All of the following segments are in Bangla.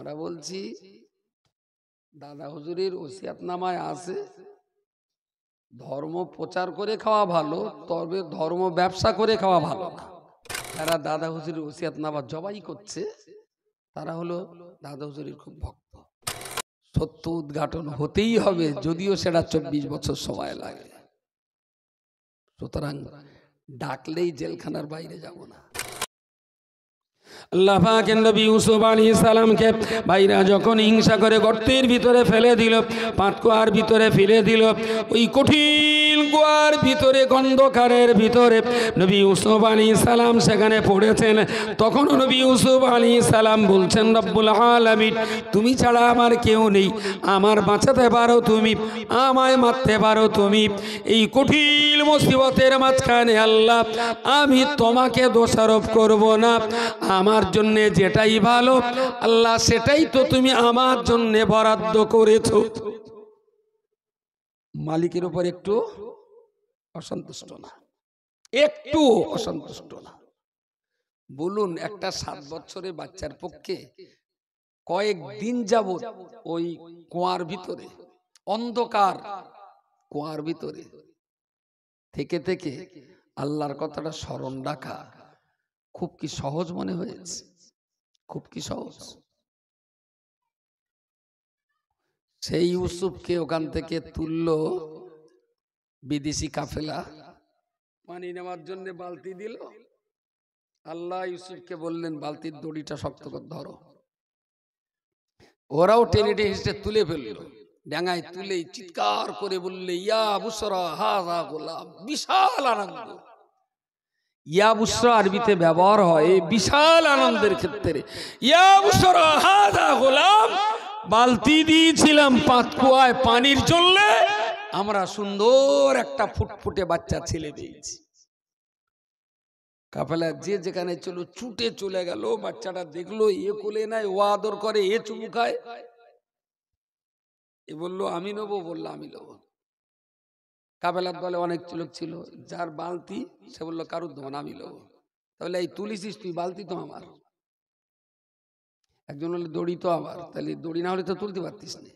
আমরা বলছি দাদা হুজুরের ওসিয়াতনামায় আছে ধর্ম প্রচার করে খাওয়া ভালো, তবে ধর্ম ব্যবসা করে খাওয়া ভালো না। যারা দাদা হুজুরের ওসিয়াতনামা জবাই করছে তারা হলো দাদা হুজুরের খুব ভক্ত। সত্য উদ্ঘাটন হতেই হবে, যদিও সেটা 24 বছর সময় লাগে। সুতরাং ডাকলেই জেলখানার বাইরে যাব না। আল্লাহ পাকের নবী ইউসুফ আলাইহিস সালামকে ভাইরা যখন হিংসা করে গর্তের ভিতরে ফেলে দিল, পাতকুয়ার ভিতরে ফেলে দিল, ওই কঠিন কুয়ার ভিতরে গন্ধকারের ভিতরে নবী ইউসুফ আলাইহিস সালাম সেখানে পড়েছেন। তখন নবী ইউসুফ আলাইহিস সালাম বলছেন, রব্বুল আলামিন তুমি ছাড়া আমার কেউ নেই, আমার বাঁচাতে পারো তুমি, আমায় মারতে পারো তুমি। এই কঠিন মুসিবতের মাঝখানে আল্লাহ আমি তোমাকে দোষারোপ করব না, আমার জন্য যেটাই ভালো আল্লাহ সেটাই তো তুমি আমার জন্য বরাদ্দ করেছো। মালিকের উপর একটু অসন্তুষ্ট না, একটু অসন্তুষ্ট না। বলুন একটা 7 বছরের বাচ্চার পক্ষে কয়েকদিন যাবত ওই কুয়ার ভিতরে, অন্ধকার কুয়ার ভিতরে থেকে থেকে আল্লাহর কথাটা স্মরণ রাখা খুব কি সহজ মনে হয়েছে? খুব কি সহজ? সেই ইউসুফকে ওখান থেকে তুললো বিদেশি কাফেলা, পানি নেওয়ার জন্য বালতি দিল। আল্লাহ ইউসুফকে বললেন বালতির দড়িটা শক্ত করে ধরো। ওরাও টেনে টেনে তুলে ফেললো, ডাঙায় তুলে চিৎকার করে বললে ইয়া বুশরা হাযা গোলাম, বিশাল আনন্দ। ইয়া বুশরা আরবিতে ব্যবহার হয় বিশাল আনন্দের ক্ষেত্রে। ইয়া বুশরা হাযা গোলাম, বালতি দিয়েছিলাম পাতকুয়ায় পানির জন্য, আমরা সুন্দর একটা ফুটফুটে বাচ্চা ছেলে পেয়েছি। কাফেলা যে যেখানে চলো ছুটে চলে গেল, বাচ্চাটা দেখলো, এ কোলে নাই, ও আদর করে, এ চুমু খায়। এ বললো আমি নেবো, বললো আমি নেবো। কাফেলার দলে অনেক লোক ছিল, যার বালতি সে বললো কারুর দোকান আমি নেবো। তাহলে এই তুলিছিস তুই, বালতি তো আমার। একজন হলে দড়ি তো আমার, তাহলে দড়ি না হলে তো তুলতে পারতিস না।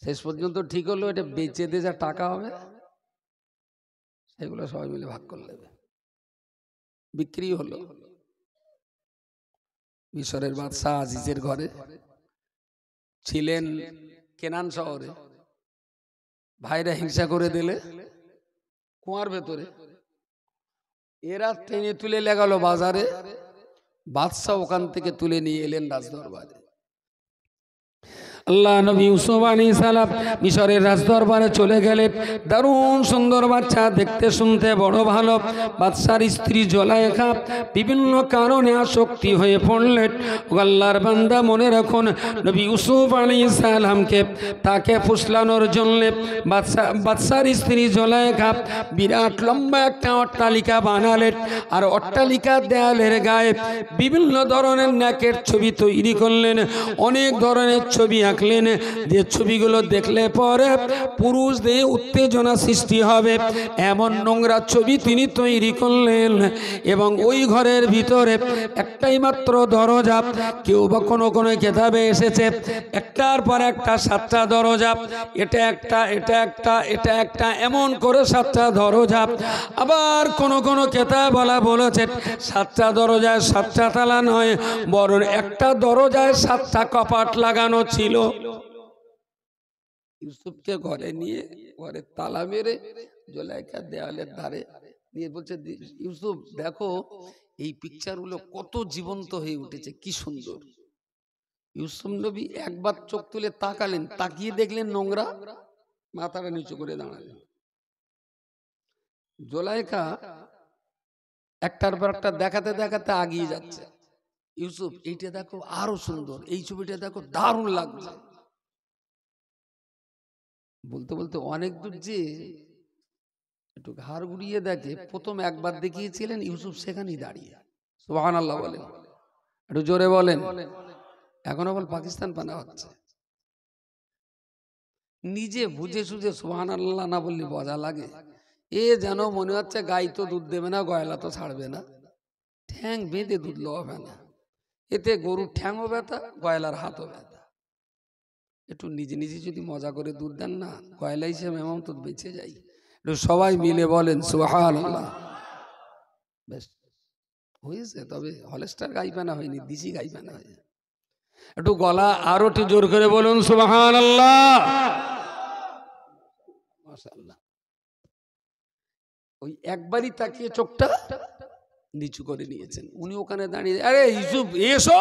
শেষ পর্যন্ত ঠিক হলো এটা বেচে দিয়ে যা টাকা হবে সেগুলো সবাই মিলে ভাগ করে নেবে। বিক্রি হলো। মিশরের বাদশাহ আজিজের ঘরে ছিলেন কেনান শহরে, ভাইরা হিংসা করে দিলে কুয়ার ভেতরে, এরা টেনে তুলে লাগালো বাজারে, বাদশাহ ওখান থেকে তুলে নিয়ে এলেন রাজদরবারে। আল্লাহ নবী ইউসুফ আলাইহিস সালাম মিশরের রাজদরবারে চলে গেলেন। দারুণ সুন্দর বাচ্চা, দেখতে শুনতে বড় ভালো। বাদশার স্ত্রী জুলাইখা বিভিন্ন কারণে আসক্তি হয়ে পড়লেন। আল্লাহর বান্দা মনে রাখুন, নবী ইউসুফ আলাইহিস সালামকে তাকে ফুসলানোর জন্য বাদশার স্ত্রী জুলাইখা বিরাট লম্বা একটা অট্টালিকা বানালেন। আর অট্টালিকার দেয়ালের গায়ে বিভিন্ন ধরনের নাকের ছবি তৈরি করলেন, অনেক ধরনের ছবি আঁকলেন, যে ছবিগুলো দেখলে পরে পুরুষদের উত্তেজনা সৃষ্টি হবে এমন নোংরা ছবি তিনি তৈরি করলেন। এবং ওই ঘরের ভিতরে একটাই মাত্র দরজা, কেউ বা কোনো কোনো কিতাবে এসেছে একটার পর একটা 7টা দরজা, এটা একটা, এটা একটা, এটা একটা, এমন করে 7টা দরজা। আবার কোন কোন কিতাব বলেছে 7টা দরজায় 7টা তালা নয়, বরং একটা দরজায় 7টা কপাট লাগানো ছিল। ইউসুফকে ঘরে নিয়ে ঘরে তালা মেরে জুলাইখা দেওয়ালের ধারে নিয়ে বলছে, ইউসুফ দেখো এই পিকচার গুলো কত জীবন্ত হয়ে উঠেছে, কি সুন্দর। ইউসুফ নবী একবার চোখ তুলে তাকালেন, তাকিয়ে দেখলেন নোংরা, মাথাটা নিচু করে দাঁড়ালেন। জুলাইখা একটার পর একটা দেখাতে দেখাতে আগিয়ে যাচ্ছে। ইউসুফ এইটা দেখো আরো সুন্দর, এই ছবিটা দেখো দারুণ লাগছে। বলতে বলতে অনেক দূর যে একটু ঘাড় ঘুরিয়ে দেখে, প্রথম একবার দেখিয়েছিলেন ইউসুফ সেখানেই দাঁড়িয়ে। সুবহানাল্লাহ বলেন, একটু জোরে বলেন। এখন আবার পাকিস্তান পানা হচ্ছে। নিজে বুঝে সুঝে সুবহানাল্লাহ না বললে মজা লাগে। এ যেন মনে হচ্ছে গাই তো দুধ দেবে না, গয়লা তো ছাড়বে না, ঠ্যাং বেঁধে দুধ লোয়াবে না। এতে গরুর ঠ্যাংও ব্যথা, গয়লার হাতও ব্যথা। একটু নিজে নিজে যদি মজা করে দুধ দেন না, কয়লা হিসেবে এমন তো বেঁচে যাই। একটু সবাই মিলে বলেন সুবহানাল্লাহ। বেশ হয়েছে, তবে হলস্টার গাইবানা হয়নি, দিশি গাইবানা হয়েছে। একটু গলা আরো একটু জোর করে বলুন সুবহানাল্লাহ। মাশাআল্লাহ। ওই একবারই তাকিয়ে চোখটা নিচু করে নিয়েছেন উনি, ওখানে দাঁড়িয়ে, আরে ইউসুফ এসো,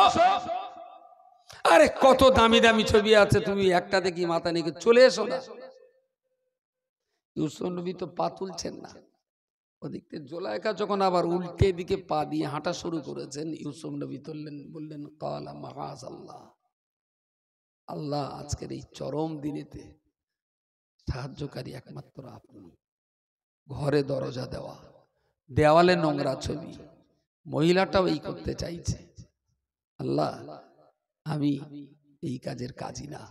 আরে কত দামি দামি ছবি আছে, তুমি একটা দেখি মাথা নিয়ে চলে এসো না। ইউসুফ নবী তো পা তুলছেন না। ওদিক থেকে জুলাইখা যখন আবার উল্টে দিকে পা দিয়ে হাঁটা শুরু করেছেন, ইউসুফ নবী তুললেন, বললেন কালা মাআযাল্লাহ, আল্লাহ আজকের এই চরম দিনেতে সাহায্যকারী একমাত্র আপনি। ঘরে দরজা দেওয়া, দেওয়ালে নোংরা ছবি, মহিলাটাও এই করতে চাইছে। আল্লাহ আমি এই কাজের কাজী না,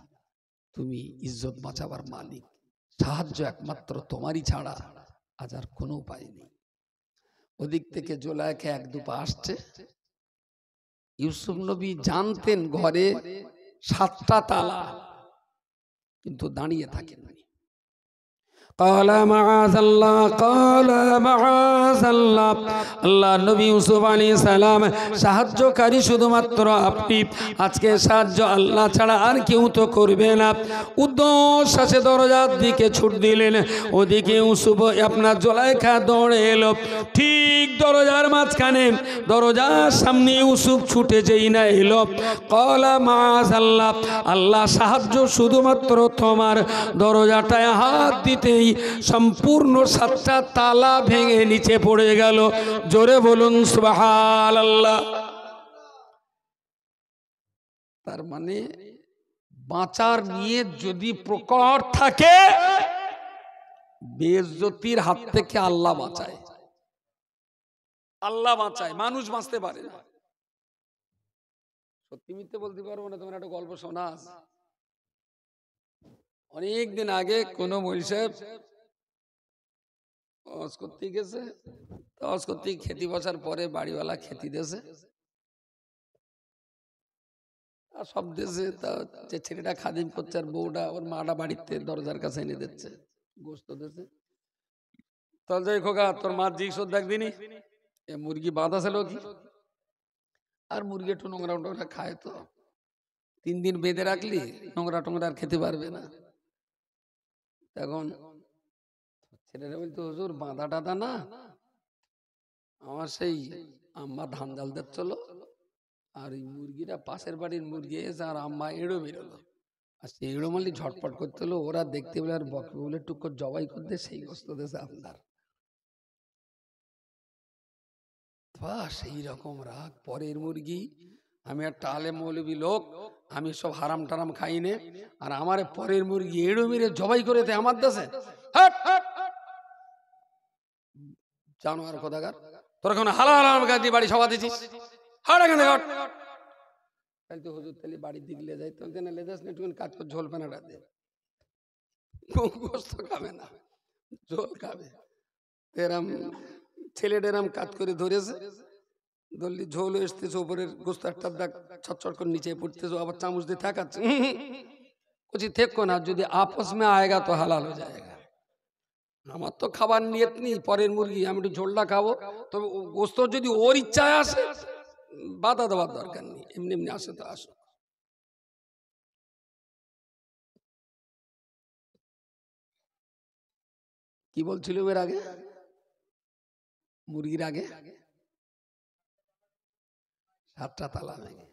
তুমি ইজ্জত বাঁচাবার মালিক, সাহায্য একমাত্র তোমারই ছাড়া আজ আর কোনো উপায় নেই। ওদিক থেকে জুলাইখা এক দুপা আসছে। ইউসুফ নবী জানতেন ঘরে 7টা তালা, কিন্তু দাঁড়িয়ে থাকেন। কালা মাআযাল্লাহ, কালা মাআযাল্লাহ, আল্লাহ নবী ইউসুফ আলাইহিস সালাম সাহায্যকারী শুধুমাত্র আপনি, আজকে সাহায্য আল্লাহ ছাড়া আর কেউ তো করবে না। উদ্দেশ্যে দরজার দিকে ছুট দিলেন। ওদিকে ইউসুফ আপনার জুলাইখা দৌড়ে এলো, ঠিক দরজার মাঝখানে, দরজার সামনে ইউসুফ ছুটে যেই না এলো, কালা মাআযাল্লাহ, আল্লাহ সাহায্য শুধুমাত্র তোমার। দরজাটায় হাত দিতেই সম্পূর্ণ 7টা তালা ভেঙে নিচে পড়ে গেল। জোরে বলুন সুবহানাল্লাহ। তার মানে বাঁচার নিয়ত যদি প্রকট থাকে, বেইজ্জতির হাত থেকে আল্লাহ বাঁচায়। আল্লাহ বাঁচায়, মানুষ বাঁচতে পারে না। সত্যি মিথ্যে বলতে পারবো না। তোমার একটা গল্প শোনা, অনেক দিন আগে কোন মৌলভী সাহেব ওয়াজ করতে গেছে, ওয়াজ করতে খেতে বসার পরে বাড়িওয়ালা খেতে দিয়েছে, সব দেশে যে ছেলেটা খাদিম করছে আর বউটা ওর মাটা বাড়িতে দরজার কাছে এনে দিচ্ছে গোস্ত দিচ্ছে। তাহলে যাই খোকা, তোর মা জিজ্ঞেস একদিনই এ মুরগি বাঁধা ছিল কি, আর মুরগি একটু নোংরা টোংরা খায়, তো 3 দিন বেঁধে রাখলি নোংরা টোংরা আর খেতে পারবে না। এখন ছেলেরা বলতো হুজুর বাঁধা টাধা না, আমার সেই আম্মা ধান জাল দিচ্ছিল, আর এই মুরগিটা পাশের বাড়ির মুরগি এসে আর আম্মা এড়ো বেরোলো, আর সেই এড়ো মারলি ঝটপট করতে হলো, ওরা দেখতে পেলে আর বকবে বলে টুক জবাই করতে সেই গোস্ত দেশে আপনার। সেই রকম রাগ, পরের মুরগি। আমি একটা আলেম মৌলবী লোক, আমি সব হারাম টারাম খাই নে, আর আমার পরের মুরগি এড়ো মেরে জবাই করে দে আমার দেশে। জানোয়ার কোথাকার, তোর এখন হালাল দিয়ে বাড়ি সভা দিছিস, হাট এখানে হাট। তাহলে তো হুজুর তাহলে বাড়ির দিকে লে যাই, তাহলে লে যাস না, একটু কাজ করে ঝোল পানাটা দে, গোস্ত খাবে না, ঝোল খাবে। এরম ছেলেটা এরম কাজ করে ধরেছে, ধরলি ঝোল এসতেছে, উপরের গোস্ত একটা দাগ ছটছট করে নিচে পড়তেছে, আবার চামচ দিয়ে থাকাচ্ছে, কুছি থেকো না, যদি আপস মে আয়েগা তো হালাল হয়ে যায়গা। আমার তো খাবার নিয়ত নেই, পরের মুরগি আমি একটু ঝোলটা খাবো, তবে গোস্ত যদি ওর ইচ্ছায় আসে বাধা দেওয়ার দরকার নেই, এমনি এমনি আসে তো আসো। কি বলছিল এর আগে, মুরগির আগে 7টা তালা ভেঙে।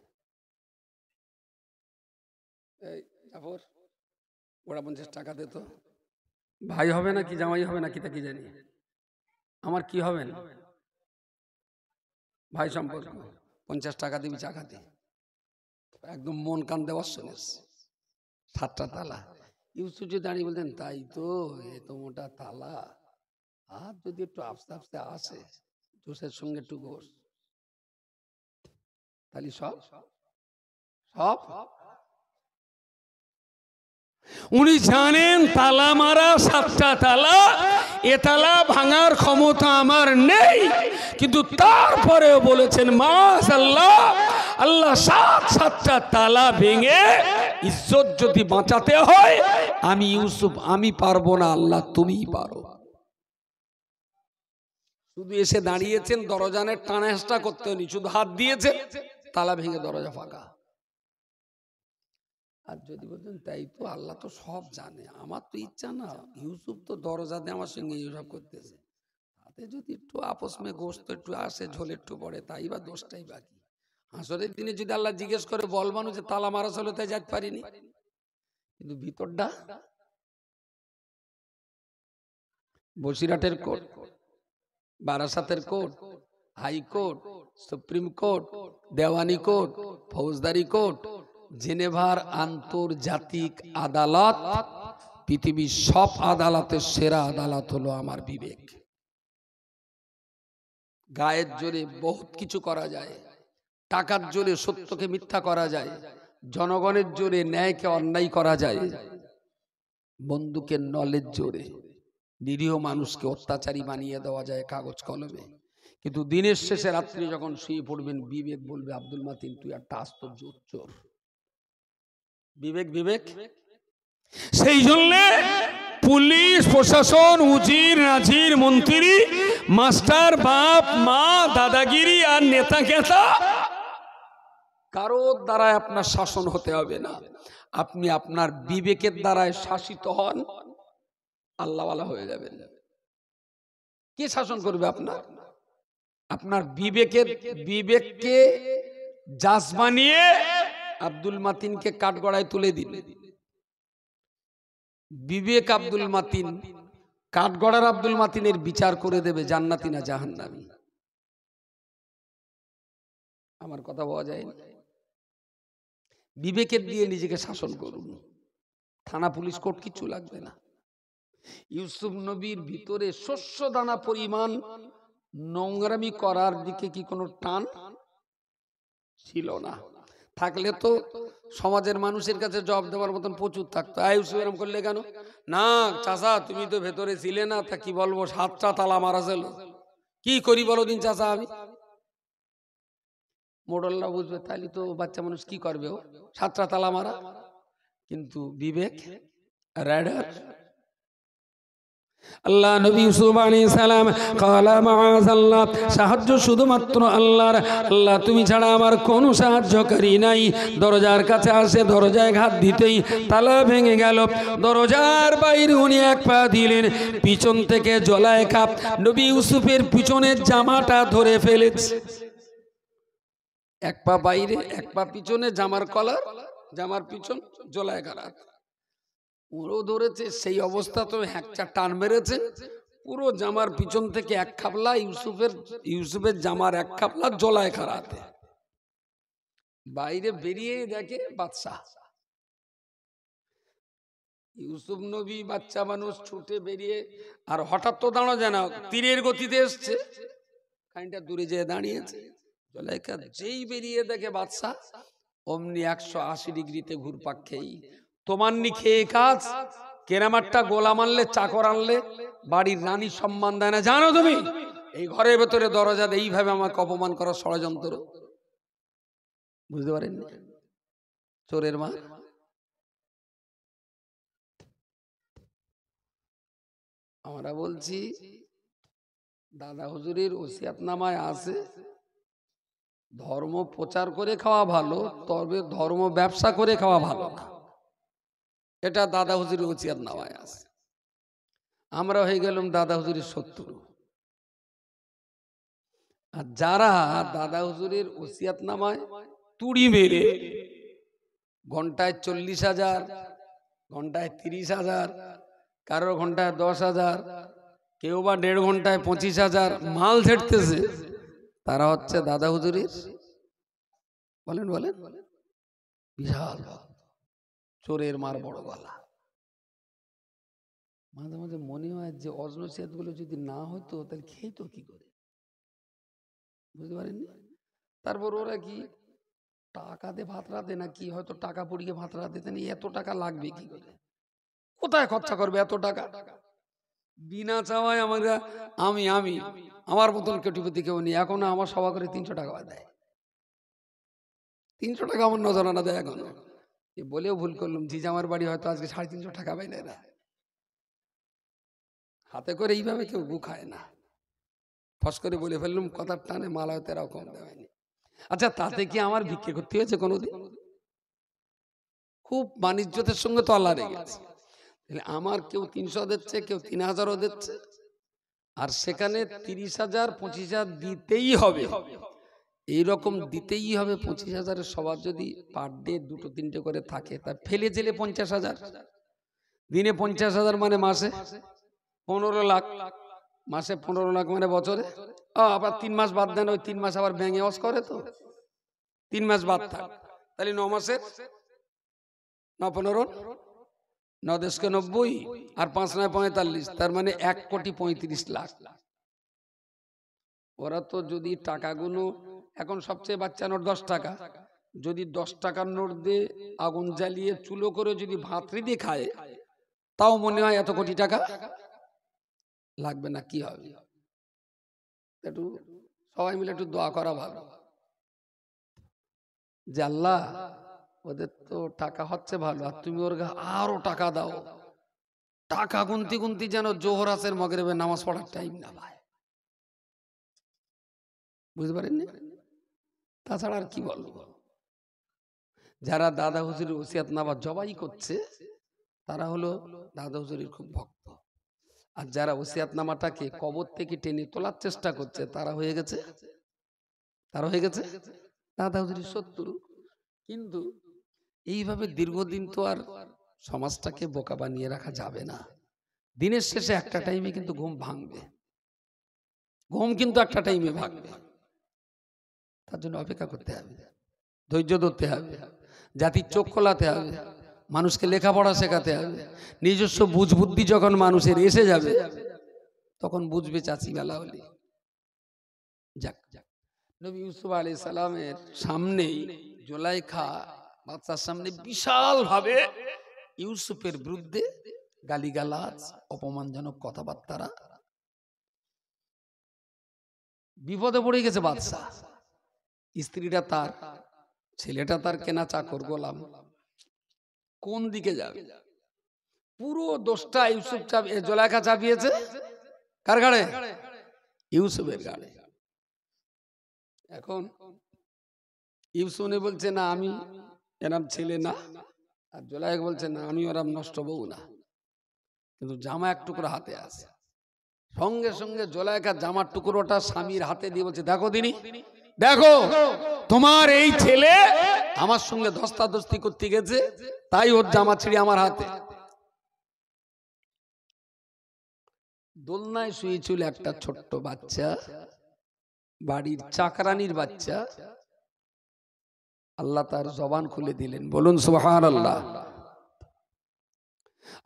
এই জাফর, ওরা 50 টাকা দে তো, ভাই হবে না কি জামাই হবে না কি তা কি জানি, আমার কি হবে না ভাই সম্পর্ক, 50 টাকা দিবি চা খাতে, একদম মন কান দেওয়ার শুনিস। 7টা তালা। ইউসুফ যে দাঁড়িয়ে বলতেন, তাই তো, এ তো মোটা তালা, আর যদি একটু আস্তে আস্তে আসে জোসের সঙ্গে একটু গোস, তাহলে সব সব। উনি জানেন তালা মারা 7টা তালা, এ তালা ভাঙার ক্ষমতা আমার নেই, কিন্তু তারপরেও বলেছেন মাশাআল্লাহ, আল্লাহ 7টা তালা ভেঙে ইজ্জত যদি বাঁচাতে হয় আমি ইউসুফ আমি পারবো না, আল্লাহ তুমিই পারো। শুধু এসে দাঁড়িয়েছেন, দরজানের টানা হেঁচড়া করতে হয়নি, শুধু হাত দিয়েছেন, তালা ভেঙে দরজা ফাঁকা। আর যদি বলতেন তাই তো আল্লাহ তো সব জানে, আমার তো ইচ্ছা না, ইউসুফ তো দরজাতে আমার সঙ্গে এইসব করতেছে, তাতে যদি একটু আপস মে গোস্ত একটু আসে, ঝোল একটু পড়ে, তাই বা দোষটাই বাকি। হাসরের দিনে যদি আল্লাহ জিজ্ঞেস করে বল মানুষ যে তালা মারা ছিল তাই যেতে পারিনি, কিন্তু ভিতরটা বসিরহাটের কোর্ট, বারাসাতের কোর্ট, হাইকোর্ট, সুপ্রিম কোর্ট, দেওয়ানি কোর্ট, ফৌজদারি কোর্ট, জেনেভার আন্তর্জাতিক আদালত, পৃথিবীর সব আদালতের সেরা আদালত হলো আমার বিবেক। গায়ের জোরে বহুত কিছু করা যায়, টাকার জোরে সত্যকে মিথ্যা করা যায়, জনগণের জোরে ন্যায়কে অন্যায় করা যায়, বন্দুকের নলের জোরে নিরীহ মানুষকে অত্যাচারী বানিয়ে দেওয়া যায় কাগজ কলমে। কিন্তু দিনের শেষে রাত্রি যখন শুয়ে পড়বেন, বিবেক বলবে আব্দুল মাতিন তুই একটা আস্ত চোর। বিবেক বিবেক। সেই জন্য পুলিশ প্রশাসন, উজির নাজির মন্ত্রী মাস্টার বাপ মা দাদাগিরি আর নেতা কেতা কারোর দ্বারায় আপনার শাসন হতে হবে না। আপনি আপনার বিবেকের দ্বারায় শাসিত হন, আল্লাহওয়ালা হয়ে যাবেন। কে শাসন করবে আপনার? আপনার বিবেককে জাজ বানিয়ে আব্দুল মাতিনকে কাঠগড়ায় তুলে দিন। বিবেক আব্দুল মাতিন, কাঠগড়ার আব্দুল মাতিনের বিচার করে দেবে জান্নাতি না জাহান্নামী। আমার কথা বলা যায় না। বিবেকের দিয়ে নিজেকে শাসন করুন, থানা পুলিশ কোর্ট কিছু লাগবে না। ইউসুফ নবীর ভিতরে শস্য দানা পরিমাণ নোংরামি করার দিকে কি কোনো টান ছিল না? থাকলে তো সমাজের মানুষের কাছে জবাব দেওয়ার মতন প্রচুর থাকতো। ইউসুফ এরকম করলে কেন? না চাচা তুমি তো ভেতরে ছিলে না, তা কি বলবো, 7টা তালা মারা ছিল, কি করি বলো দিন চাচা আমি। মোড়লরা বুঝবে তাহলে তো বাচ্চা মানুষ কি করবে, ও 7টা তালা মারা। কিন্তু বিবেক রাইডার। আল্লাহ নবী ইউসুফ আলাইহিস সালাম ক্বালা মাআযাল্লাহ, সাহায্য শুধুমাত্র আল্লাহর। আল্লাহ তুমি ছাড়া আমার কোনো সাহায্যকারী নাই। দরজার কাছে আসে, দরজায় ঘাত দিতেই তালা ভেঙে গেল। দরজার বাইরে উনি এক পা দিলেন, পিছন থেকে জুলাইখা নবী ইউসুফের পিছনের জামাটা ধরে ফেলেছে। এক পা বাইরে, এক পা পিছনে, জামার কলার, জামার পিছন, জুলাইখার হাত পুরো ধরেছে। সেই অবস্থা তো একটা টান মেরেছে, পুরো জামার পিছন থেকে এক খাপলা ইউসুফের জামার এক খাপলা জুলাইখার হাতে। বাইরে বেরিয়ে দেখে বাদশাহ। ইউসুফ নবী বাচ্চা মানুষ ছুটে বেরিয়ে, আর হঠাৎ তো দাঁড়ো যেন তীরের গতিতে এসছে, খানিকটা দূরে যেয়ে দাঁড়িয়েছে। জুলাইখা যেই বেরিয়ে দেখে বাদশাহ, অমনি 180 ডিগ্রিতে ঘুরপাক খেয়ে তোমার নি খেয়ে কাজ, কেরামারটা গোলা মারলে, চাকর আনলে বাড়ির রানী সম্মান দেয় না, জানো তুমি? এই ঘরের ভেতরে দরজা দিয়ে এইভাবে আমাকে অপমান করার ষড়যন্ত্র। বুঝতে পারেন চোরের মা। আমরা বলছি দাদা হুজুরের ওসিয়াতনামায় আছে ধর্ম প্রচার করে খাওয়া ভালো, তবে ধর্ম ব্যবসা করে খাওয়া ভালো না। এটা দাদা হুজুরের ওসিয়াতনামায় আছে। আমরা হয়ে গেলাম দাদা হুজুরের শত্রু। আর যারা দাদা হুজুরের ওসিয়াতনামায় তুড়ি মেরে ঘন্টায় 40,000, ঘন্টায় 30,000, কারোর ঘন্টায় 10,000, কেউ বা 1.5 ঘন্টায় 25,000 মাল ছেড়তেছে, তারা হচ্ছে দাদা হুজুরের বলেন বলেন বিশাল চোরের মার বড় গলা। মাঝে মাঝে মনে হয় যে অজনসিয়াত গুলো যদি না হতো তাহলে খেয়ে তো কি করে, বুঝতে পারেননি? তারপর ওরা কি টাকাতে ভাত রাতে নাকি হয়তো টাকা পড়িয়ে ভাত রাতে, এত টাকা লাগবে কি করে, কোথায় খরচা করবে এত টাকা? বিনা চাওয়ায় আমরা আমি আমার মতন কেটিপতি কেউ নেই। এখন আমার সভা করে 300 টাকা দেয়, 300 টাকা আমার নজরানা দেয় এখনো। বলেও ভুল করলাম, জিজামার বাড়ি হয়তো আজকে 350 টাকা পাইলে না, হাতে করে এইভাবে কেউ গু খায় না। ফস করে বলে ফেললাম, কথার টানে মাল হয়তো এরকম দেওয়ায়নি। আচ্ছা, তাতে কি আমার ভিক্ষে করতে হয়েছে কোনোদিন? খুব বাণিজ্যতের সঙ্গে তো আল্লাহ রেগেছে। আমার কেউ 300 দিচ্ছে, কেউ 3000ও দিচ্ছে, আর সেখানে 30,000 25,000 দিতেই হবে, এইরকম দিতেই হবে। 25,000 সবার যদি পার ডে 2-3টে করে থাকে, তা ফেলে জেলে 50,000, দিনে 50,000 মানে মাসে 15 লাখ, মাসে 15 লাখ মানে বছরে আবার 3 মাস বাদ দেন, ওই 3 মাস আবার ব্যাঙে ওয়াশ করে, তো 3 মাস বাদ থাক, তাহলে 9 মাসে 9 15 9 10 90 আর 5 9 45, তার মানে 1,35,00,000। ওরা তো যদি টাকাগুলো এখন সবচেয়ে বাচ্চা নোট 10 টাকা, যদি 10 টাকার নোট দিয়ে আগুন জ্বালিয়ে চুলো করে যদি ভাতরি দিয়ে খায়, তাও মনে হয় এত কোটি টাকা লাগবে না। কি হবে? একটু সবাই মিলে একটু দোয়া করা ভালো, যে আল্লাহ ওদের তো টাকা হচ্ছে ভালো, আর তুমি ওর আরো টাকা দাও। টাকা গুনতি গুনতি যেন জোহর আসের মাগরিবের নামাজ পড়ার টাইম না ভাই, বুঝতে পারেননি? তাছাড়া আর কি বলবো? যারা দাদা হুজুরের ওসিয়াতনামা জবাই করছে, তারা হলো দাদা হুজুরের খুব ভক্ত, আর যারা ওসিয়াতনামাটাকে কবর থেকে টেনে তোলার চেষ্টা করছে, তারা হয়ে গেছে দাদা হুজুরের শত্রু। কিন্তু এইভাবে দীর্ঘদিন তো আর সমাজটাকে বোকা বানিয়ে রাখা যাবে না। দিনের শেষে একটা টাইমে কিন্তু ঘুম ভাঙবে, ঘুম কিন্তু একটা টাইমে ভাঙবে। তার জন্য অপেক্ষা করতে হবে, ধৈর্য ধরতে হবে, জাতির চোখ খোলাতে হবে, মানুষকে লেখাপড়া শেখাতে হবে। নিজস্ব বুঝ বুদ্ধি যখন মানুষের এসে যাবে, তখন বুঝবে চাচি বেলা হলে। যাক, নবী ইউসুফ আলাইহিস সালামের সামনেই জুলাইখা বাদশার সামনে বিশাল ভাবে ইউসুফের বিরুদ্ধে গালিগালাজ, অপমানজনক কথাবার্তা, বিপদে পড়ে গেছে বাদশা। স্ত্রীটা তার, ছেলেটা তার কেনা চাকর গোলাম, কোন দিকে যাবে? পুরো দোষটা ইউসুফ জুলাইখা চাপিয়েছে কার ঘাড়ে? ইউসুফের ঘাড়ে। এখন ইউসুফ বলছে না আমি এরম ছেলে না, আর জুলাইখা বলছে না আমি ওরম নষ্ট বউ না, কিন্তু জামা এক টুকরো হাতে আছে। সঙ্গে সঙ্গে জুলাইখা জামার টুকরোটা স্বামীর হাতে দিয়ে বলছে, দেখো দিনি, দেখো তোমার এই ছেলে আমার সঙ্গে ধস্তাধস্তি করতে গেছে, তাই ওর জামা ছিঁড়ে আমার হাতে। দোলনায় শুয়েছিল একটা ছোট্ট বাচ্চা, বাড়ির চাকরানির বাচ্চা। আল্লাহ তার জবান খুলে দিলেন, বলুন সুবহানাল্লাহ।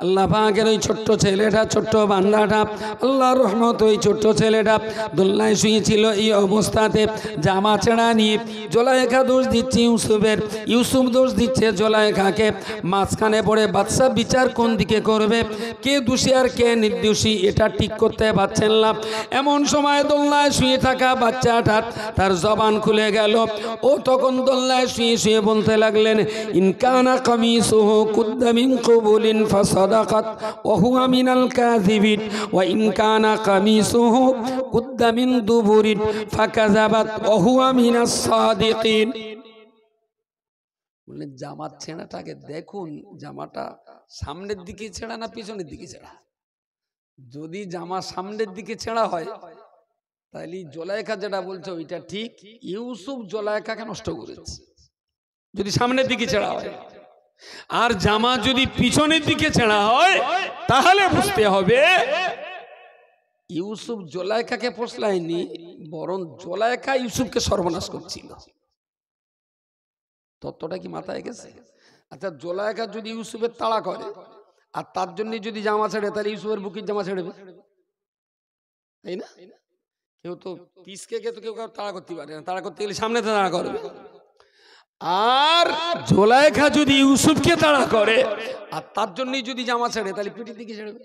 আল্লাহ পাকের ওই ছোট্ট ছেলেটা, ছোট্ট বান্দাটা, আল্লাহর রহমত, ওই ছোট্ট ছেলেটা দোলনায় শুয়েছিল। এই অবস্থাতে জামা ছেঁড়া নিয়ে জুলাইখা দোষ দিচ্ছে ইউসুফের, ইউসুফ দোষ দিচ্ছে জুলাইখাকে। মাঝখানে পড়ে বাদশা বিচার কোন দিকে করবে, কে দোষী আর কে নির্দোষী, এটা ঠিক করতে পারছেন না। এমন সময় দোলনায় শুয়ে থাকা বাচ্চাটা তার জবান খুলে গেল। ও তখন দোলনায় শুয়ে শুয়ে বলতে লাগলেন, ইনকানা কামিসুহু কুদ্দা মিন কুবুলিন ফাসাদাকাত ওয়া হুয়া মিনাল কাযিবিন ওয়া ইন কানা কামিসুহু কুদ্দা মিন দুবুরিন ফাকাযাবাত ওয়া হুয়া মিনাস সাদিকিন। বললেন জামার ছেঁড়াটাকে দেখুন, জামাটা সামনের দিকে ছেঁড়া না পিছনের দিকে ছেঁড়া? যদি জামা সামনের দিকে ছেঁড়া হয়, তাহলে জুলাইখা যেটা বলছে ওইটা ঠিক, ইউসুফ জুলাইখাকে নষ্ট করেছে যদি সামনের দিকে ছেঁড়া হয়। আর জামা যদি পিছনের দিকে ছেঁড়া হয়, তাহলে বুঝতে হবে ইউসুফ জুলাইখাকে পোষলায়নি, বরং জুলাইখা ইউসুফকে সর্বনাশ করছিল। তত্ত্বটা কি মাথায় গেছে? আচ্ছা, জুলাইখা যদি ইউসুফের তাড়া করে আর তার জন্য যদি জামা ছেড়ে, তাহলে ইউসুফের বুকের জামা ছেড়েবে, তাই না? কেউ তো পিসকে তো কেউ তাড়া করতে পারে না, তাড়া করতে গেলে সামনে তাড়া করবে। আর জুলাইখা যদি ইউসুফকে তাড়া করে আর তার জন্যই যদি জামা ছেড়ে, তাহলে পিঠের দিকে ছেড়েবে।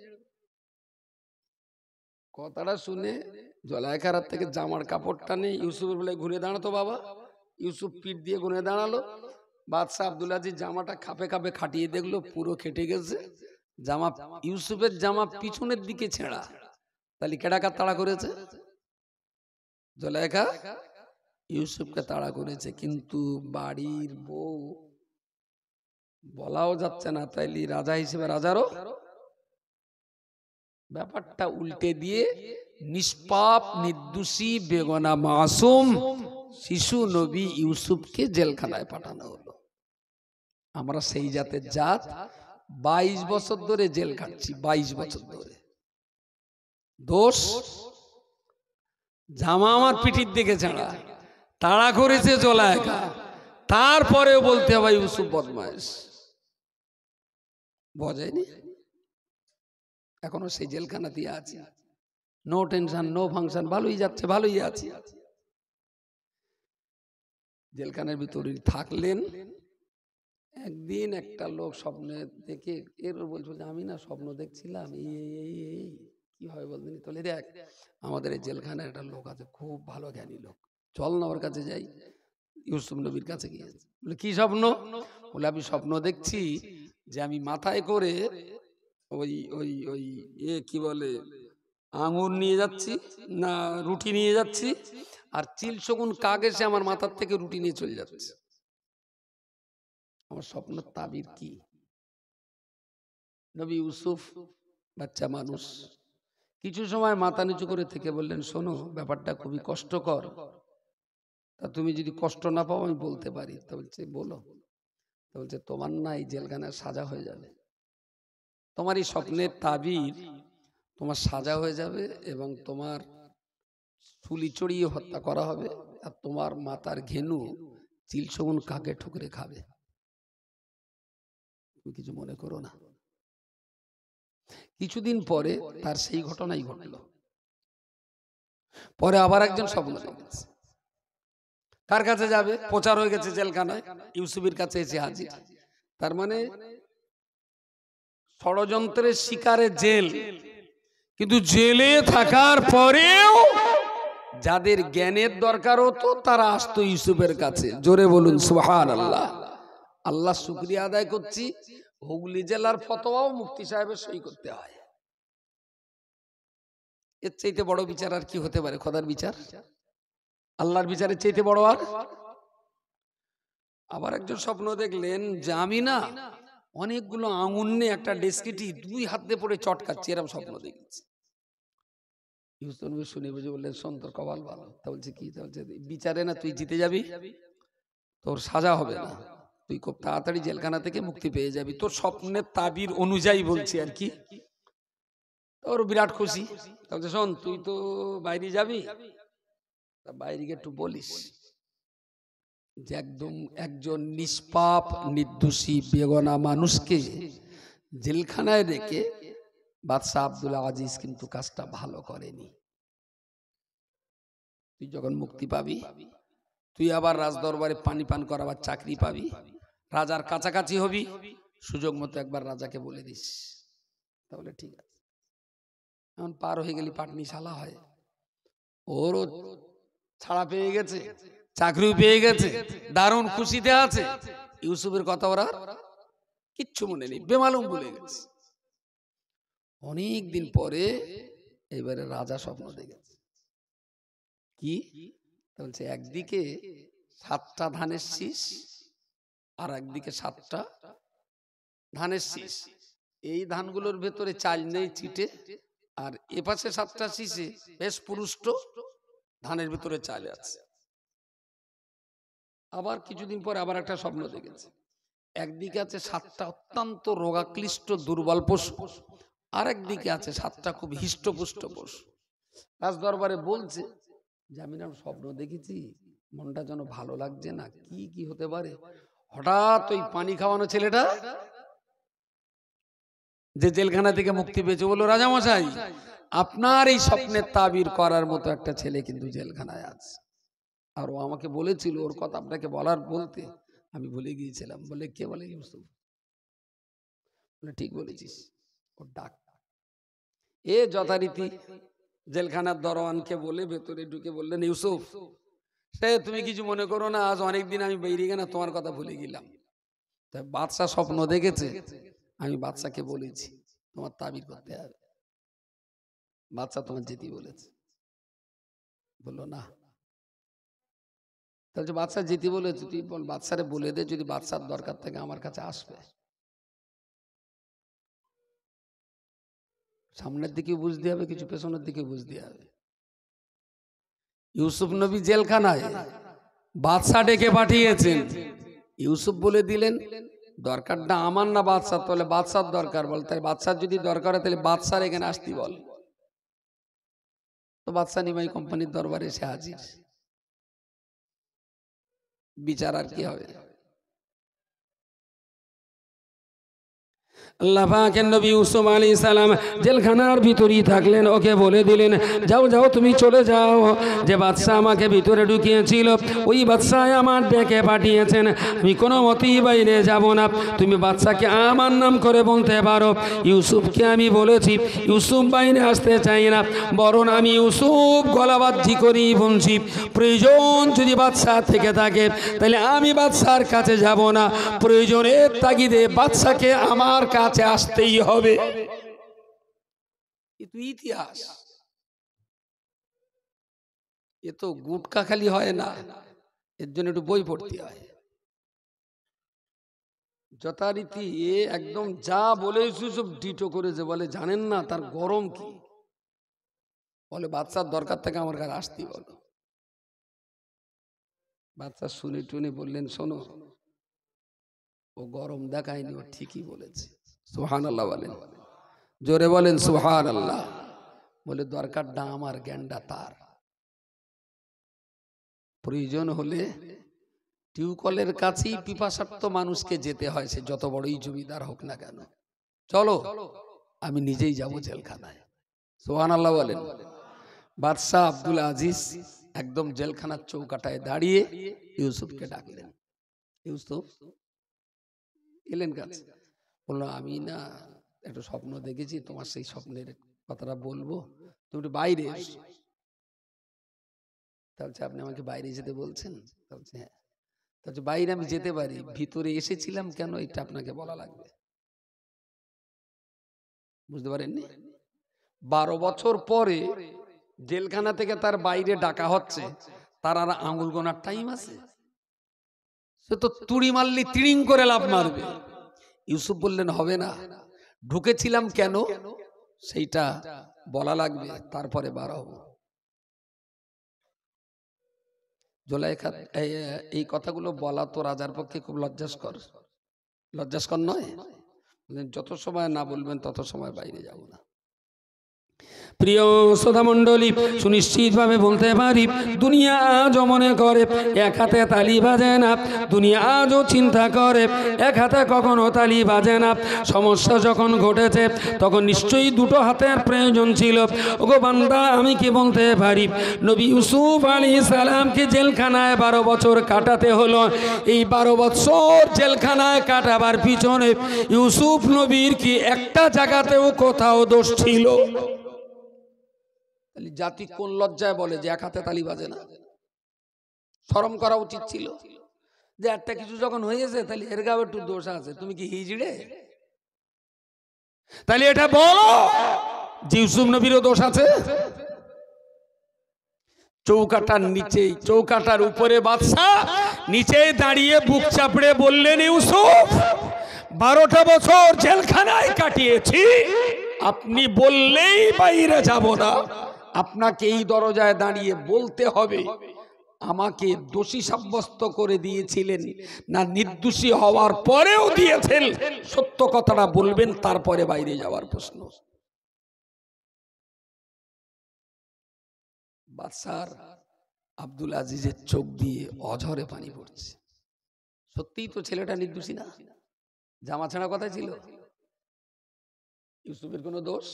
কথাটা শুনে জুলাইখার হাত থেকে জামার কাপড়টা নিয়ে ইউসুফের বলে ঘুরে দাঁড়াতো বাবা। ইউসুফ পিঠ দিয়ে ঘুরে দাঁড়ালো, বাদশাহ আব্দুল আজিজ জামাটা খাপে খাপে খাটিয়ে দেখলো পুরো খেটে গেছে, জামা ইউসুফের জামা পিছনের দিকে ছেঁড়া। তাহলে কেডাকার তাড়া করেছে? জুলাইখা ইউসুফকে তাড়া করেছে। কিন্তু বাড়ির বউ বলাও যাচ্ছে না, তাইলে রাজা হিসেবে রাজারও ব্যাপারটা উল্টে দিয়ে নিষ্পাপ নির্দোষী বেগনা মাসুম শিশু নবী ইউসুফকে জেলখানায় পাঠানো হলো। আমরা সেই জাতের জাত, 22 বছর ধরে জেল খাটছি, 22 বছর ধরে। দোষ জামা আমার পিঠির দিকে ছাড়া, তাড়া করেছে জুলাইখা, তারপরেও বলতে হবে ইউসুফ বদমাইশ। বোঝেনি? এখনো সেই জেলখানাতেই আছি, নো টেনশন নো ফাংশন, ভালোই যাচ্ছে, ভালোই আছি। জেলখানার ভিতরে থাকলেন। একদিন একটা লোক স্বপ্নে দেখে এর বলছো যে আমি না স্বপ্ন দেখছিলাম, এই কি হয় বলতেন? তাহলে দেখ আমাদের এই জেলখানায় একটা লোক আছে, খুব ভালো জ্ঞানী লোক, চল না ওর কাছে যাই। ইউসুফ নবীর কাছে গিয়েছে। বলে কি স্বপ্ন? বলে আমি স্বপ্ন দেখছি যে আমি মাথায় করে ওই ওই ওই কি বলে আঙুর নিয়ে যাচ্ছি না রুটি নিয়ে যাচ্ছি, আর চিল শগুন কাক এসে আমার মাথার থেকে রুটি নিয়ে চলে যাচ্ছে। আমার স্বপ্নের তাবির কি? নবী ইউসুফ বাচ্চা মানুষ, কিছু সময় মাথা নিচু করে থেকে বললেন, শোনো ব্যাপারটা খুবই কষ্টকর, তা তুমি যদি কষ্ট না পাও আমি বলতে পারি। তা বলছে বলো। তা বলছে তোমার না এই জেলখানায় সাজা হয়ে যাবে, তোমার এই স্বপ্নের তাবির তোমার সাজা হয়ে যাবে, এবং তোমার চুলি চড়িয়ে হত্যা করা হবে, আর তোমার মাথার ঘেনু চিল শগুন কাকে ঠুকরে খাবে। তুমি কিছু মনে করো না। কিছুদিন পরে তার সেই ঘটনাই ঘটল। পরে আবার একজন স্বপ্ন দেখেছে। কার কাছে যাবে? প্রচার হয়ে গেছে জেলখানায়, ইউসুফের কাছে এসে হাজির। তার মানে ষড়যন্ত্রের শিকারে জেল, কিন্তু জেলে থাকার পরেও যাদের জ্ঞানের দরকার হতো তারা আসতো ইউসুফের কাছে। জোরে বলুন সুবহানাল্লাহ। আল্লাহ শুকরিয়া আদায় করছি, হুগলি জেলার ফতোয়াও মুফতি সাহেবের সই করতে হয়। এর চাইতে বড় বিচার আর কি হতে পারে? খোদার বিচার, আল্লাহর বিচারের চাইতে বড় আর? আবার একজন স্বপ্ন দেখলেন যে আমি না অনেকগুলো আঙুর নিয়ে একটা ডেস্কিটি 2 হাত দিয়ে পড়ে চটকাচ্ছি, এরকম স্বপ্ন দেখেছি। ইউসুফ নবী শুনে বুঝে বললেন, শোন তোর কপাল ভালো। তা বলছে কি? তা বলছে বিচারে না তুই জিতে যাবি, তোর সাজা হবে না, তুই খুব তাড়াতাড়ি জেলখানা থেকে মুক্তি পেয়ে যাবি, তোর স্বপ্নের তাবির অনুযায়ী বলছি আর কি। তোর বিরাট খুশি। তাহলে শোন তুই তো বাইরে যাবি, তা বাইরে গিয়ে একটু বলিস যে একদম একজন নিষ্পাপ নির্দোষী বেগনা মানুষকে জেলখানায় রেখে বাদশাহ আব্দুল আজিজ কিন্তু কাজটা ভালো করেনি। তুই যখন মুক্তি পাবি তুই আবার রাজদরবারে পানি পান করাবার চাকরি পাবি, রাজার কাছাকাছি হবি, সুযোগ মতো একবার রাজাকে বলে দিস। তাহলে ঠিক আছে। এখন পার হয়ে গেলি পাটনি শালা হয়, ওরও ছাড়া পেয়ে গেছে, চাকরিও পেয়ে গেছে, দারুণ খুশিতে আছে। ইউসুফের কথা ওরা কিচ্ছু মনে নেই, বেমালুম ভুলে গেছে। অনেক দিন পরে এবারে রাজা স্বপ্ন দেখেছে। কি বলছে? একদিকে 7টা ধানের শীষ, আর একদিকে 7টা ধানের শীষ। এই ধানগুলোর ভেতরে চাল নেই চিটে, আর এপাশে 7টা শীষে বেশ পুরুষ্ট ধানের ভেতরে চাল আছে। আবার কিছুদিন পরে আবার একটা স্বপ্ন দেখেছে। একদিকে আছে 7টা অত্যন্ত রোগাক্লিষ্ট দুর্বল পশু, আর একদিকে আছে 7টা খুব হিষ্টপুষ্ট পশু। রাজ দরবারে বলছে যে আমি না স্বপ্ন দেখেছি, মনটা যেন ভালো লাগছে না, কি কি হতে পারে? হঠাৎ ওই পানি খাওয়ানো ছেলেটা যে জেলখানা থেকে মুক্তি পেয়েছে বলল, রাজামশাই আপনার এই স্বপ্নের তাবির করার মতো একটা ছেলে কিন্তু জেলখানায় আছে, আর ও আমাকে বলেছিল ওর কথা আপনাকে বলার বলতে আমি ভুলে গিয়েছিলাম। বলে কে? বলে ইউসুফ। বলে ঠিক বলেছিস, ওর ডাক। এ যথারীতি জেলখানার দরওয়ানকে বলে ভেতরে ঢুকে বললেন, ইউসুফ সে তুমি কিছু মনে করো না, আজ অনেকদিন আমি বেরিয়ে গেলাম, তোমার কথা ভুলে গেলাম, তাই বাদশা স্বপ্ন দেখেছে, আমি বাদশাকে বলেছি তোমার তাবির করতে হবে। বাদশা তোমার যেতে বলেছে, বললো না। তাহলে বাদশা যেতে বলেছে, তুই বল বাদশারে বলে দে যদি বাদশার দরকার থেকে আমার কাছে আসবে। সামনের দিকে বুঝতে হবে, কিছু পেছনের দিকে বুঝতে হবে। ইউসুফ নবী জেলখানায়, বাদশা ডেকে পাঠিয়েছেন। ইউসুফ বলে দিলেন দরকারটা আমার না বাদশার, তাহলে বাদশার দরকার বল। তাই বাদশার যদি দরকার হয় তাহলে বাদশার এখানে আসতে বল। তো বাদশা নিমাই কোম্পানির দরবারে এসে হাজির। বিচার আর কি হবে? আল্লাহ পাকের নবী ইউসুফ আলাইহিস সালাম জেলখানার ভিতরেই থাকলেন। ওকে বলে দিলেন যাও যাও তুমি চলে যাও, যে বাদশা আমাকে ভিতরে ঢুকিয়েছিল ওই বাদশা আমার ডেকে পাঠিয়েছেন, আমি কোনো মতেই বাইরে যাব না। তুমি বাদশাকে আমার নাম করে বলতে পারো। ইউসুফকে আমি বলেছি ইউসুফ বাইরে আসতে চাই না, বরং আমি ইউসুফ গলাবাজি করেই বলছি, প্রয়োজন যদি বাদশা থেকে থাকে তাহলে আমি বাদশার কাছে যাব না, প্রয়োজনের তাগিদে বাদশাকে আমার কাছে আসতেই হবে। ইতিহাস এ তো গুটকা খালি হয় না, এর জন্য একটু বই পড়তে হয়। যথারীতি একদম যা বলে সব ডিটো করেছে। বলে জানেন না তার গরম কি? বলে বাদশার দরকার থেকে আমার কাছে আসতে বলো। বাদশা শুনে টুনে বললেন শোনো, ও গরম দেখায়নি, ও ঠিকই বলেছে। সুবহানাল্লাহ বলেন, জোরে বলেন সুবহানাল্লাহ। বলে দরকারটা আমার, জ্ঞানটা তার। প্রয়োজন হলে টিউকলের কাছেই পিপাসার্থ মানুষকে যেতে হয়, সে যত বড়ই জমিদার হোক না কেন। চলো আমি নিজেই যাব জেলখানায়। সুবহানাল্লাহ বলেন। বাদশাহ আব্দুল আজিজ একদম জেলখানার চৌকাটায় দাঁড়িয়ে ইউসুফকে ডাকলেন। ইউসুফ এলেন কাছে, বললো আমি না একটু স্বপ্ন দেখেছি, তোমার সেই স্বপ্নের কথাটা বলবো, তুমি একটু বাইরে এসো। তাহলে আপনি আমাকে বাইরে যেতে বলছেন? বলছে হ্যাঁ। তাহলে বাইরে আমি যেতে পারি, ভিতরে এসেছিলাম কেন এটা আপনাকে বলা লাগবে। বুঝতে পারেননি? 12 বছর পরে জেলখানা থেকে তার বাইরে ডাকা হচ্ছে, তার আর আঙুল গোনার টাইম আছে? সে তো তুড়ি মারলি তিড়িং করে লাফ মারবে। ইউসুফ বললেন হবে না, ঢুকেছিলাম কেন সেইটা বলা লাগবে, তারপরে বার হবো। জুলাইখা এই কথাগুলো বলা তো রাজার পক্ষে খুব লজ্জাস্কর। লজ্জাস্কর নয়? যত সময় না বলবেন তত সময় বাইরে যাব না। প্রিয় শ্রোতা মণ্ডলী, সুনিশ্চিতভাবে বলতে পারি দুনিয়া আজও মনে করে এক হাতে তালি বাজে না, দুনিয়া আজও চিন্তা করে এক হাতে কখনো তালি বাজে না। সমস্যা যখন ঘটেছে তখন নিশ্চয়ই দুটো হাতের প্রয়োজন ছিল। ওগো বান্দা, আমি কি বলতে পারি, নবী ইউসুফ আলাইহিস সালামকে জেলখানায় 12 বছর কাটাতে হলো। এই 12 বছর জেলখানায় কাটাবার পিছনে ইউসুফ নবীর কি একটা জায়গাতেও কোথাও দোষ ছিল? জাতি কোন লজ্জায় বলে যে এক হাতে তালি বাজে না? শরম করা উচিত ছিল যে একটা কিছু যখন হয়েছে তাহলে এর গায়ে একটু দোষ আছে। তুমি কি হিজড়ে? তাহলে এটা বলো যে ইউসুফ নবীরও দোষ আছে। চৌকাটার নিচেই, চৌকাটার উপরে বাদশা নিচে দাঁড়িয়ে বুক চাপড়ে বললেন ইউসুফ 12টা বছর জেলখানায় কাটিয়েছি, আপনি বললেই বাইরে যাব না। আপনাকে এই দরজায় দাঁড়িয়ে বলতে হবে আমাকে দোষী সাব্যস্ত করে দিয়েছিলেন না নির্দোষী হওয়ার পরেও দিয়েছেন, সত্য কথাটা বলবেন, তারপরে বাইরে যাওয়ার প্রশ্ন। বাদশার আব্দুল আজিজের চোখ দিয়ে অঝরে পানি পড়ছে। সত্যিই তো ছেলেটা নির্দোষী না, জামা ছাড়া কথা ছিল, ইউসুফের কোনো দোষ।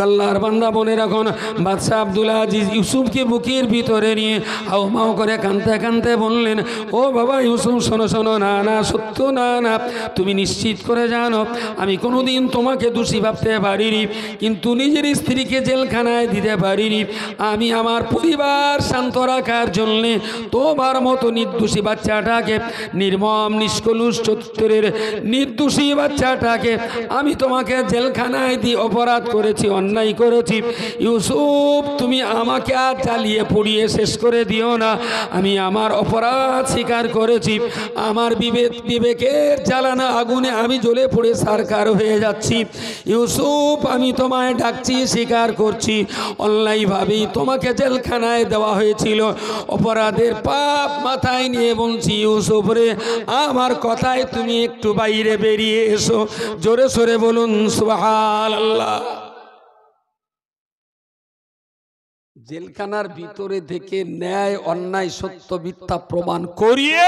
আল্লাহর বান্দা বনে রাখুন, বাদশাহ আব্দুল আজিজ ইউসুফকে বুকের ভিতরে নিয়ে হাউমাউ করে কাঁদতে কাঁদতে বললেন, ও বাবা ইউসুফ, শোনো শোনো, না না, সত্য না না, তুমি নিশ্চিত করে জানো আমি কোনোদিন তোমাকে দোষী ভাবতে পারিনি, কিন্তু নিজের স্ত্রীকে জেলখানায় দিতে পারিনি। আমি আমার পরিবার শান্ত রাখার জন্যে তোমার মতো নির্দোষী বাচ্চাটাকে, নির্মম নিষ্কলুষ চরিত্রের নির্দোষী বাচ্চাটাকে আমি তোমাকে জেলখানায় দিয়ে অপরাধ করেছি, অন্যায় করেছি। ইউসুফ, তুমি আমাকে আর জ্বালিয়ে পুড়িয়ে শেষ করে দিও না। আমি আমার অপরাধ স্বীকার করেছি। আমার বিবেকের জ্বালানা আগুনে আমি জ্বলে পড়ে সারকার হয়ে যাচ্ছি। ইউসুফ, আমি তোমায় ডাকছি, স্বীকার করছি অন্যায়ভাবেই তোমাকে জেলখানায় দেওয়া হয়েছিল। অপরাধের পাপ মাথায় নিয়ে বলছি, ইউসুফ রে, আমার কথায় তুমি একটু বাইরে বেরিয়ে এসো। জোরে সোরে বলুন সুবহানাল্লাহ। জেলখানার ভিতরে থেকে ন্যায় অন্যায় সত্য মিথ্যা প্রমাণ করিয়ে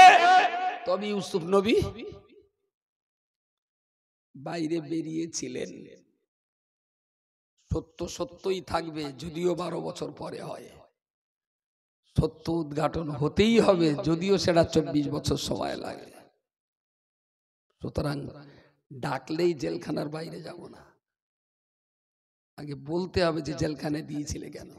তবে ইউসুফ নবী বাইরে বেরিয়েছিলেন। সত্য সত্যই থাকবে, যদিও 12 বছর পরে হয়। সত্য উদ্ঘাটন হতেই হবে, যদিও সেটা 24 বছর সময় লাগে। সুতরাং ডাকলেই জেলখানার বাইরে যাব না, আগে বলতে হবে যে জেলখানায় দিয়েছিলে কেন।